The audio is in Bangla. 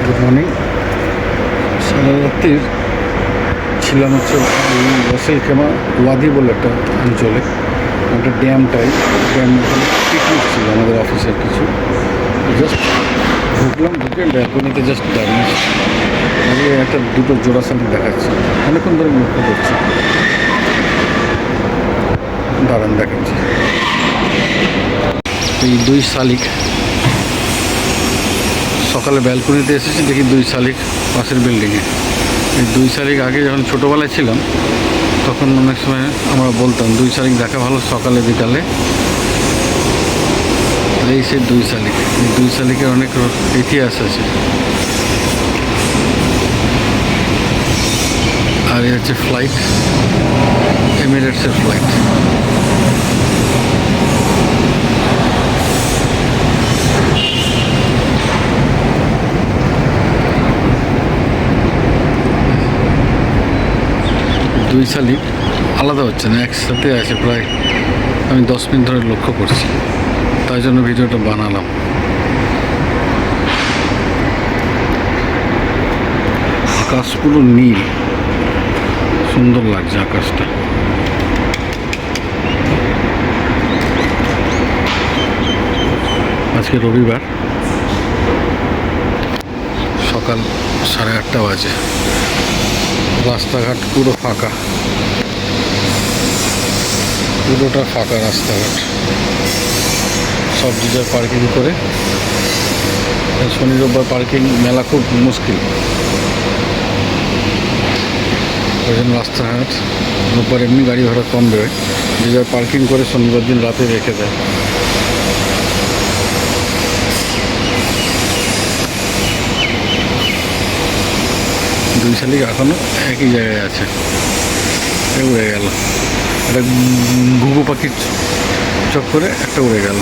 Good morning. সারা রাত্রির ছিলাম হচ্ছে রাসেল খেমা ওয়াদি বলে একটা অঞ্চলে, একটা ড্যাম পিকনিক ছিল আমাদের অফিসের কিছু। জাস্ট ঢুকলাম, ঢুকে ব্যালকনিতে জাস্ট দাঁড়িয়ে একটা দুটো জোড়া শালিক দেখাচ্ছে। অনেকক্ষণ ধরে লক্ষ্য করছি, দাঁড়ান দেখাচ্ছি। এই দুই শালিক সকালে ব্যালকনিতে এসেছি, দেখি দুই শালিক পাশের বিল্ডিংয়ে। এই দুই শালিক আগে যখন ছোটোবেলায় ছিলাম তখন অনেক সময় আমরা বলতাম দুই শালিক দেখা ভালো সকালে বিকালে। এই সেই দুই শালিক, এই দুই শালিকের অনেক ইতিহাস আছে। আর এই হচ্ছে ফ্লাইট, এমিরেটসের ফ্লাইট। দুই শালিক আলাদা হচ্ছে না, একসাথে আছে প্রায়। আমি 10 মিনিট ধরে লক্ষ্য করছি, তাই জন্য ভিডিওটা বানালাম। আকাশ পুরো নীল, সুন্দর লাগছে আকাশটা। আজকে রবিবার, সকাল 8:30 বাজে। রাস্তাঘাট পুরো ফাঁকা, পুরোটা ফাঁকা রাস্তাঘাট। সব জায়গায় পার্কিং করে, শনি রোববার পার্কিং মেলা খুব মুশকিল, ওই জন্য রাস্তাঘাট রোববার এমনি গাড়ি ভাড়া কম বেরোয়, যে জায়গায় পার্কিং করে শনিবার দিন রাতে রেখে দেয়। দুই শালিক এখনও একই জায়গায় আছে। উড়ে গেল, একটা ঘুঘু পাখির চক্করে একটা উড়ে গেল।